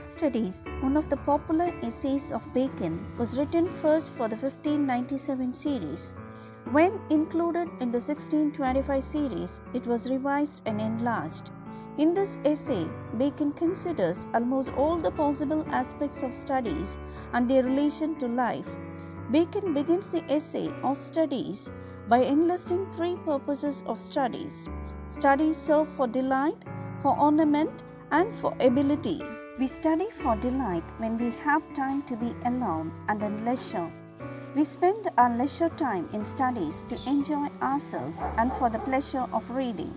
of Studies, one of the popular essays of Bacon, was written first for the 1597 series. When included in the 1625 series, it was revised and enlarged. In this essay, Bacon considers almost all the possible aspects of studies and their relation to life. Bacon begins the essay of Studies by enlisting three purposes of studies. Studies serve for delight, for ornament, and for ability. We study for delight when we have time to be alone and in leisure. We spend our leisure time in studies to enjoy ourselves and for the pleasure of reading.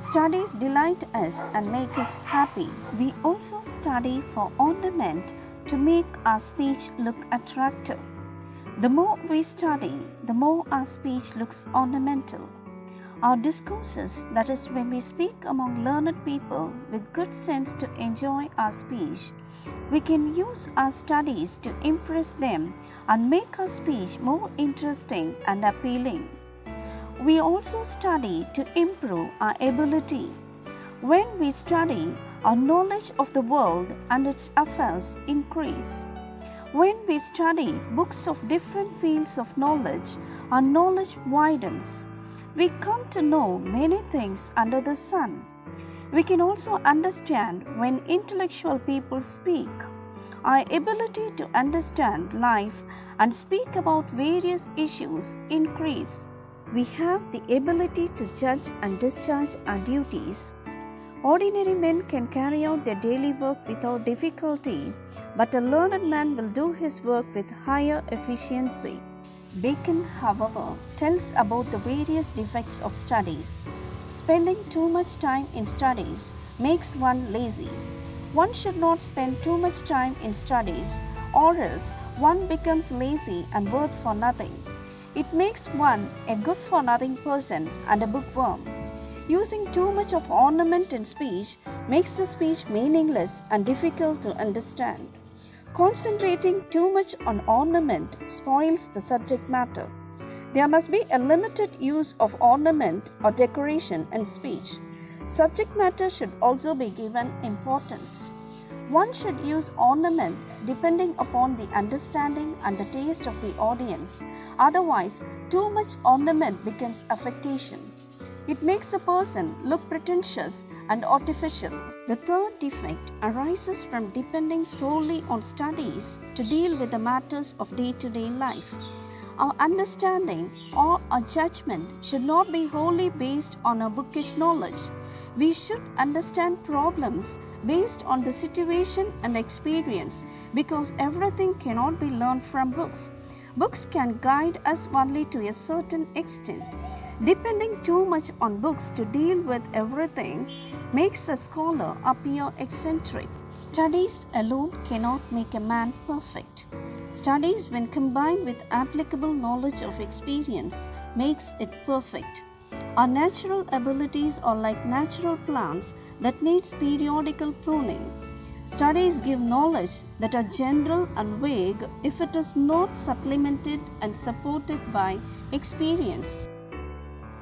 Studies delight us and make us happy. We also study for ornament to make our speech look attractive. The more we study, the more our speech looks ornamental. Our discourses, that is, when we speak among learned people with good sense to enjoy our speech, we can use our studies to impress them and make our speech more interesting and appealing. We also study to improve our ability. When we study, our knowledge of the world and its affairs increase. When we study books of different fields of knowledge, our knowledge widens. We come to know many things under the sun. We can also understand when intellectual people speak. Our ability to understand life and speak about various issues increase. We have the ability to judge and discharge our duties. Ordinary men can carry out their daily work without difficulty, but a learned man will do his work with higher efficiency. Bacon, however, tells about the various defects of studies. Spending too much time in studies makes one lazy. One should not spend too much time in studies, or else one becomes lazy and worth for nothing. It makes one a good-for-nothing person and a bookworm. Using too much of ornament in speech makes the speech meaningless and difficult to understand. Concentrating too much on ornament spoils the subject matter. There must be a limited use of ornament or decoration in speech. Subject matter should also be given importance. One should use ornament depending upon the understanding and the taste of the audience. Otherwise, too much ornament becomes affectation. It makes the person look pretentious and artificial. The third defect arises from depending solely on studies to deal with the matters of day-to-day life. Our understanding or our judgment should not be wholly based on our bookish knowledge. We should understand problems based on the situation and experience, because everything cannot be learned from books. Books can guide us only to a certain extent. Depending too much on books to deal with everything makes a scholar appear eccentric. Studies alone cannot make a man perfect. Studies, when combined with applicable knowledge of experience, makes it perfect. Our natural abilities are like natural plants that needs periodical pruning. Studies give knowledge that are general and vague if it is not supplemented and supported by experience.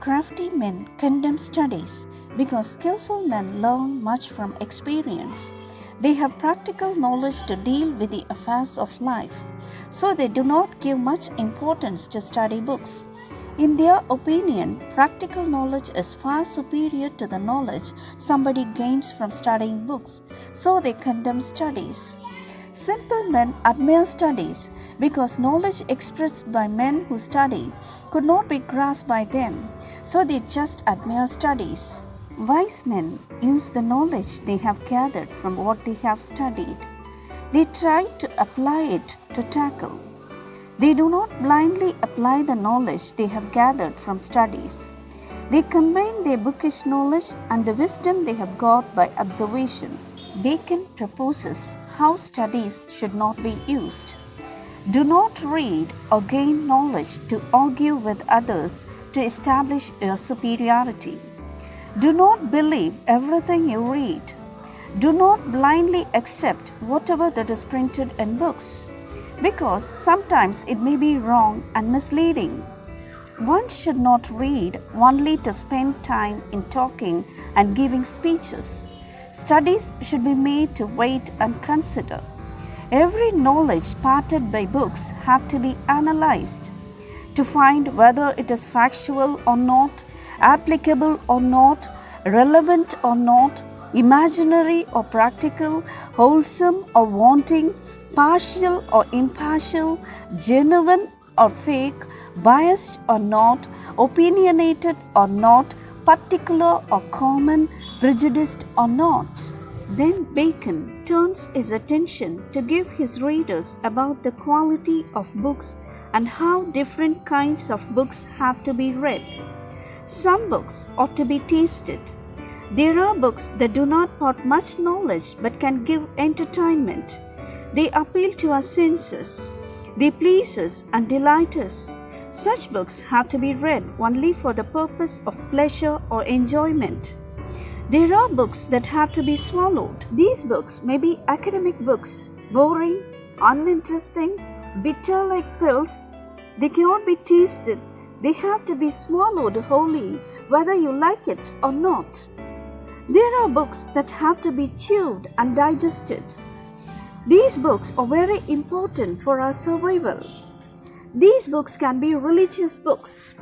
Crafty men condemn studies because skillful men learn much from experience. They have practical knowledge to deal with the affairs of life, so they do not give much importance to study books. In their opinion, practical knowledge is far superior to the knowledge somebody gains from studying books, so they condemn studies. Simple men admire studies because knowledge expressed by men who study could not be grasped by them, so they just admire studies. Wise men use the knowledge they have gathered from what they have studied. They try to apply it to tackle. They do not blindly apply the knowledge they have gathered from studies. They combine their bookish knowledge and the wisdom they have got by observation. Bacon proposes how studies should not be used. Do not read or gain knowledge to argue with others to establish your superiority. Do not believe everything you read. Do not blindly accept whatever that is printed in books, because sometimes it may be wrong and misleading. One should not read only to spend time in talking and giving speeches. Studies should be made to wait and consider. Every knowledge parted by books have to be analyzed to find whether it is factual or not, applicable or not, relevant or not, imaginary or practical, wholesome or wanting, partial or impartial, genuine or fake, biased or not, opinionated or not, particular or common, prejudiced or not. Then Bacon turns his attention to give his readers about the quality of books and how different kinds of books have to be read. Some books ought to be tasted. There are books that do not impart much knowledge but can give entertainment. They appeal to our senses. They please us and delight us. Such books have to be read only for the purpose of pleasure or enjoyment. There are books that have to be swallowed. These books may be academic books, boring, uninteresting, bitter like pills. They cannot be tasted. They have to be swallowed wholly, whether you like it or not. There are books that have to be chewed and digested. These books are very important for our survival. These books can be religious books.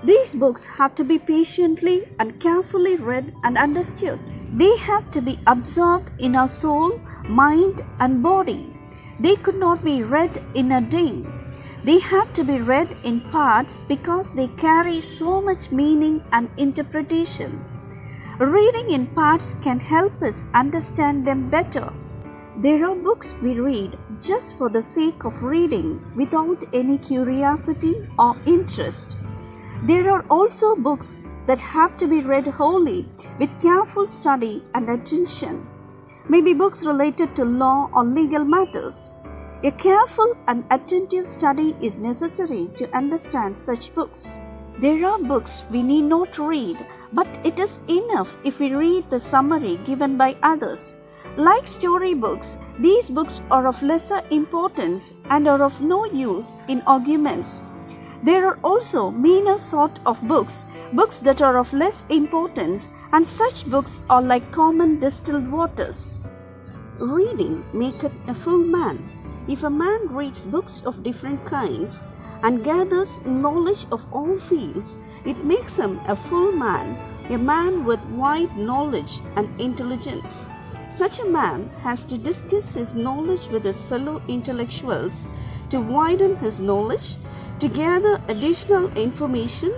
These books have to be patiently and carefully read and understood. They have to be absorbed in our soul, mind, and body. They could not be read in a day. They have to be read in parts because they carry so much meaning and interpretation. Reading in parts can help us understand them better. There are books we read just for the sake of reading without any curiosity or interest. There are also books that have to be read wholly with careful study and attention. Maybe books related to law or legal matters. A careful and attentive study is necessary to understand such books. There are books we need not read, but it is enough if we read the summary given by others. Like storybooks, these books are of lesser importance and are of no use in arguments. There are also meaner sort of books that are of less importance, and such books are like common distilled waters. Reading maketh a full man. If a man reads books of different kinds and gathers knowledge of all fields, it makes him a full man, a man with wide knowledge and intelligence. Such a man has to discuss his knowledge with his fellow intellectuals, to widen his knowledge, to gather additional information,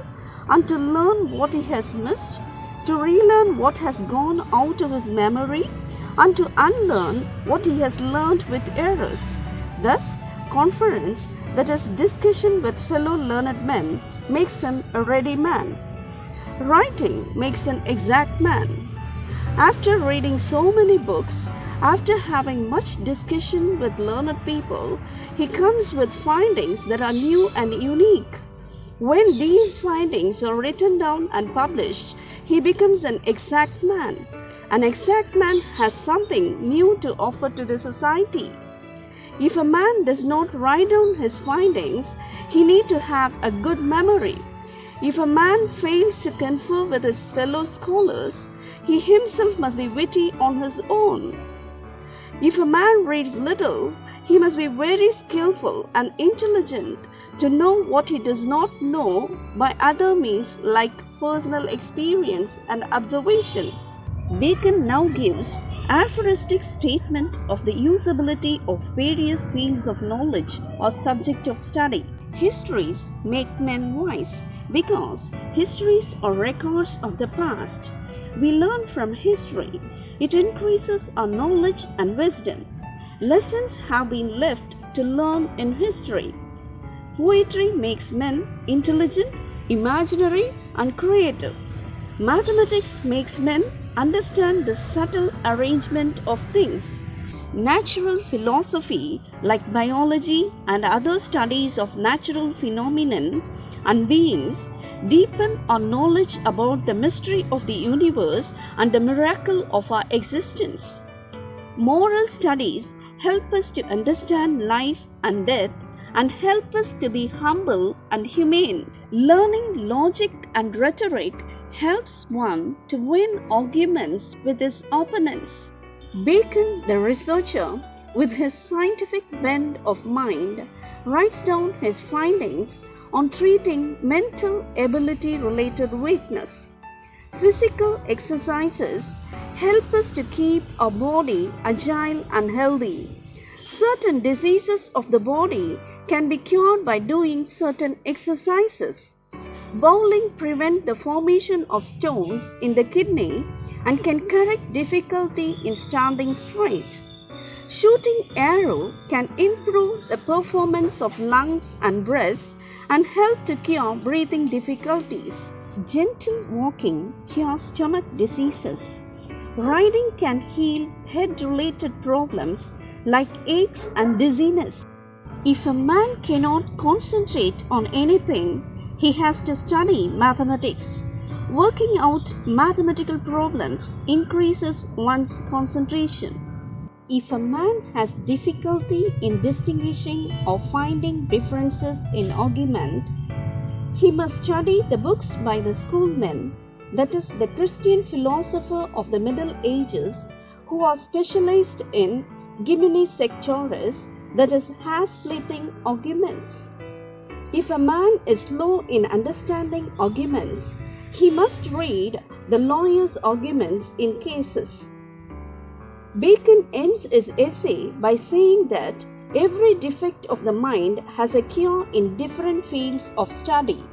and to learn what he has missed, to relearn what has gone out of his memory, and to unlearn what he has learned with errors. Thus, conference, that is, discussion with fellow learned men, makes him a ready man. Writing makes an exact man. After reading so many books, after having much discussion with learned people, he comes with findings that are new and unique. When these findings are written down and published, he becomes an exact man. An exact man has something new to offer to the society. If a man does not write down his findings, he needs to have a good memory. If a man fails to confer with his fellow scholars, he himself must be witty on his own. If a man reads little, he must be very skillful and intelligent to know what he does not know by other means like personal experience and observation. Bacon now gives aphoristic statement of the usability of various fields of knowledge or subject of study. Histories make men wise because histories are records of the past. We learn from history. It increases our knowledge and wisdom. Lessons have been left to learn in history. Poetry makes men intelligent, imaginary, and creative. Mathematics makes men understand the subtle arrangement of things. Natural philosophy, like biology and other studies of natural phenomena and beings, deepen our knowledge about the mystery of the universe and the miracle of our existence. Moral studies help us to understand life and death and help us to be humble and humane. Learning logic and rhetoric helps one to win arguments with his opponents. Bacon, the researcher, with his scientific bent of mind, writes down his findings on treating mental ability related weakness. Physical exercises help us to keep our body agile and healthy. Certain diseases of the body can be cured by doing certain exercises. Bowling prevents the formation of stones in the kidney and can correct difficulty in standing straight. Shooting arrow can improve the performance of lungs and breast and help to cure breathing difficulties. Gentle walking cures stomach diseases. Riding can heal head-related problems like aches and dizziness. If a man cannot concentrate on anything, he has to study mathematics. Working out mathematical problems increases one's concentration. If a man has difficulty in distinguishing or finding differences in argument, he must study the books by the schoolmen, that is, the Christian philosopher of the Middle Ages, who are specialized in gimini sectores, that is, hair-splitting arguments. If a man is slow in understanding arguments, he must read the lawyer's arguments in cases. Bacon ends his essay by saying that every defect of the mind has a cure in different fields of study.